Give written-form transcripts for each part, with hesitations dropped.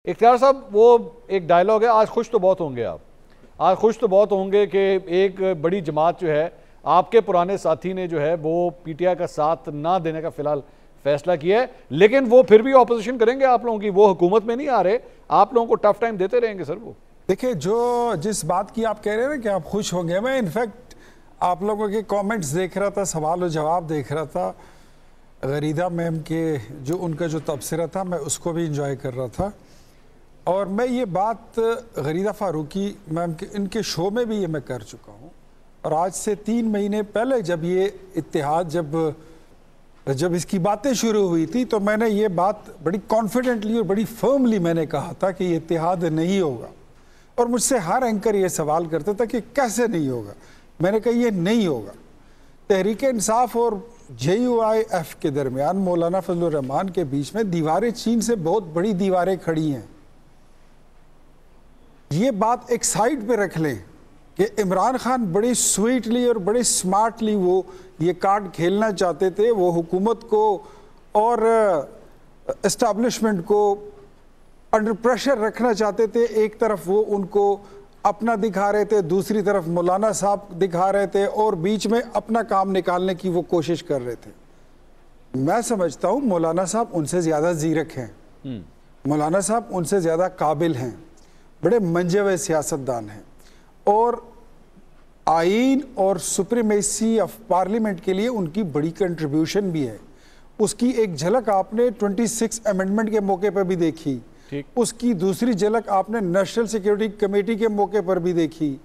اختیار صاحب وہ ایک ڈائلاگ ہے، آج خوش تو بہت ہوں گے آپ، آج خوش تو بہت ہوں گے کہ ایک بڑی جماعت جو ہے آپ کے پرانے ساتھی نے جو ہے وہ پی ٹی آئی کا ساتھ نہ دینے کا فی الحال فیصلہ کیا ہے، لیکن وہ پھر بھی اپوزیشن کریں گے آپ لوگوں کی، وہ حکومت میں نہیں آ رہے، آپ لوگوں کو ٹف ٹائم دیتے رہیں گے سر وہ۔ دیکھیں جس بات کی آپ کہہ رہے ہیں نا کہ آپ خوش ہوں گے، میں انفیکٹ آپ لوگوں کے کامنٹس دیکھ رہا تھا، سوال و جواب دیکھ رہا تھا، غریدہ میم کے جو ان کا جو تبصرہ تھا میں اس کو بھی انجوائے کر رہا تھا، اور میں یہ بات غریدہ فاروقی میم کے ان کے شو میں بھی یہ میں کر چکا ہوں، اور آج سے 3 مہینے پہلے جب یہ اتحاد جب اس کی باتیں شروع ہوئی تھی تو میں نے یہ بات بڑی کانفیڈنٹلی اور بڑی فرملی میں نے کہا تھا کہ یہ اتحاد نہیں ہوگا، اور مجھ سے ہر اینکر یہ سوال کرتا تھا کہ کیسے نہیں ہوگا، میں نے کہا یہ نہیں ہوگا۔ تحریک انصاف اور جے یو آئی ایف کے درمیان مولانا فضل الرحمان کے بیچ میں دیواریں چین سے بہت بڑی دیواریں کھڑی ہیں، یہ بات ایک سائیڈ پہ رکھ لیں کہ عمران خان بڑی سویٹلی اور بڑی سمارٹلی وہ یہ کارڈ کھیلنا چاہتے تھے، وہ حکومت کو اور اسٹیبلشمنٹ کو انڈر پریشر رکھنا چاہتے تھے، ایک طرف وہ ان کو اپنا دکھا رہے تھے، دوسری طرف مولانا صاحب دکھا رہے تھے، اور بیچ میں اپنا کام نکالنے کی وہ کوشش کر رہے تھے۔ میں سمجھتا ہوں مولانا صاحب ان سے زیادہ زیرک ہیں، مولانا صاحب ان سے زیادہ قابل ہیں، بڑے منجے ہوئے سیاستدان ہیں، اور آئین اور سپریمیسی آف پارلیمنٹ کے لیے ان کی بڑی کنٹریبیوشن بھی ہے۔ اس کی ایک جھلک آپ نے 26 امینڈمنٹ کے موقع پر بھی دیکھی، اس کی دوسری جھلک آپ نے نیشنل سیکیورٹی کمیٹی کے موقع پر بھی دیکھی،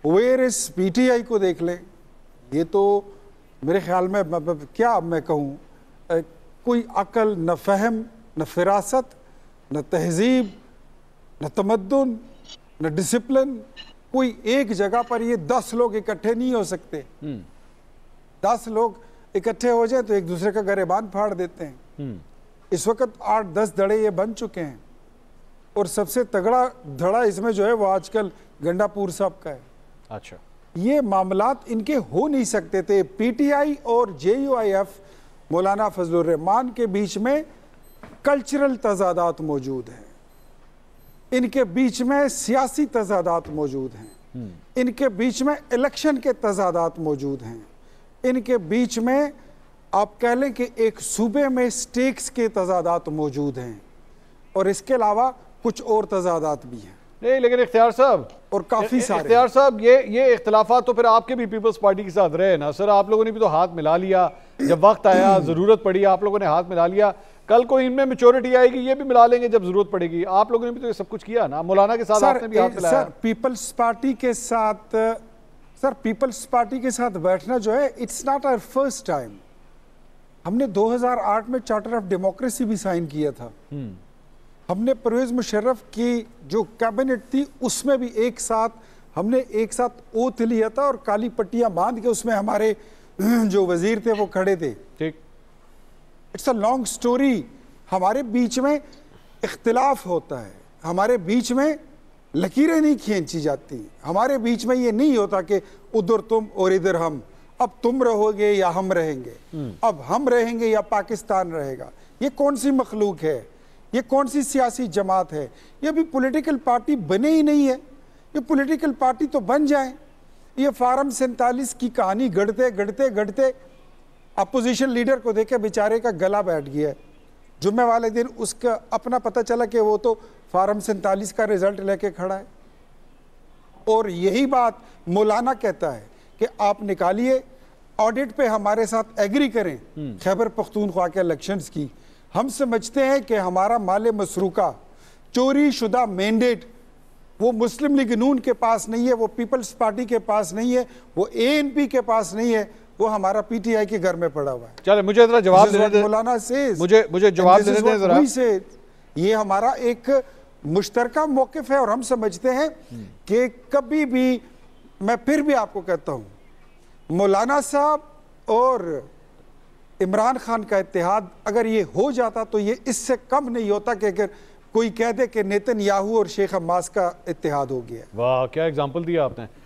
where us P T I کو دیکھ لیں، یہ تو میرے خیال میں کیا میں کہوں، کوئی عقل نہ فہم نہ فراست نہ تہذیب نہ تمدن نہ ڈسپلن، کوئی ایک جگہ پر یہ 10 لوگ اکٹھے نہیں ہو سکتے، 10 لوگ اکٹھے ہو جائیں تو ایک دوسرے کا گریبان پھاڑ دیتے ہیں۔ اس وقت 8-10 دھڑے یہ بن چکے ہیں، اور سب سے تگڑا دھڑا اس میں جو ہے وہ آج کل گنڈا پور صاحب کا ہے۔ اچھا، یہ معاملات ان کے ہو نہیں سکتے تھے۔ پی ٹی آئی اور جے یو آئی ایف مولانا فضل الرحمان کے بیچ میں کلچرل تضادات موجود ہیں، ان کے بیچ میں سیاسی تضادات موجود ہیں، ان کے بیچ میں الیکشن کے تضادات موجود ہیں، ان کے بیچ میں آپ کہہ لیں کہ ایک صوبے میں سٹیکس کے تضادات موجود ہیں، اور اس کے علاوہ کچھ اور تضادات بھی ہیں۔ نہیں لیکن اختیار صاحب اور کافی سارے اختیار صاحب یہ اختلافات تو پھر آپ کے بھی پیپلز پارٹی کے ساتھ رہے نا سر، آپ لوگوں نے بھی تو ہاتھ ملا لیا، جب وقت آیا ضرورت پڑی آپ لوگوں نے ہاتھ ملا لیا، کل کو ان میں میچورٹی آئے گی یہ بھی ملا لیں گے جب ضرورت پڑے گی، آپ لوگوں نے بھی تو یہ سب کچھ کیا نا، مولانا کے ساتھ آپ نے بھی ہاتھ ملایا۔ سر پیپلز پارٹی کے ساتھ بیٹھنا جو ہے it's not our first time, ہم نے 2008 میں چارٹر آف ڈیموکریسی بھی سائن کیا تھا، ہم نے پرویز مشرف کی جو کیبنٹ تھی اس میں بھی ہم نے ایک ساتھ اوتھ لیا تھا، اور کالی پٹیاں باندھ کے اس میں ہمارے جو وزیر تھے وہ کھڑے تھے۔ اٹس اے لانگ سٹوری، ہمارے بیچ میں اختلاف ہوتا ہے، ہمارے بیچ میں لکیریں نہیں کھینچی جاتی، ہمارے بیچ میں یہ نہیں ہوتا کہ ادھر تم اور ادھر ہم، اب تم رہو گے یا ہم رہیں گے، اب ہم رہیں گے یا پاکستان رہے گا۔ یہ کون سی مخلوق ہے، یہ کون سی سیاسی جماعت ہے، یہ بھی پولیٹیکل پارٹی بنے ہی نہیں ہے، یہ پولیٹیکل پارٹی تو بن جائیں۔ یہ فارم 47 کی کہانی گڑتے اپوزیشن لیڈر کو دیکھے بیچارے کا گلا بیٹھ گیا ہے، جمعہ والے دن اس کا اپنا پتہ چلا کہ وہ تو فارم 47 کا رزلٹ لے کے کھڑا ہے، اور یہی بات مولانا کہتا ہے کہ آپ نکالیے آڈٹ پہ ہمارے ساتھ ایگری کریں خیبر پختونخوا کے الیکشنز کی، ہم سمجھتے ہیں کہ ہمارا مال مسروقہ چوری شدہ مینڈیٹ وہ مسلم لیگ نون کے پاس نہیں ہے، وہ پیپلز پارٹی کے پاس نہیں ہے، وہ اے این پی کے پاس نہیں ہے، وہ ہمارا پی ٹی آئی کے گھر میں پڑا ہوا ہے۔ چلے مجھے ذرا جواب دینے دیں، مولانا سیز مجھے جواب دینے دیں ذرا۔ یہ ہمارا ایک مشترکہ موقف ہے، اور ہم سمجھتے ہیں کہ کبھی بھی، میں پھر بھی آپ کو کہتا ہوں، مولانا صاحب اور عمران خان کا اتحاد اگر یہ ہو جاتا تو یہ اس سے کم نہیں ہوتا کہ اگر کوئی کہہ دے کہ نیتن یاہو اور شیخ حماس کا اتحاد ہو گیا۔ واہ کیا ایگزامپل دیا آپ نے۔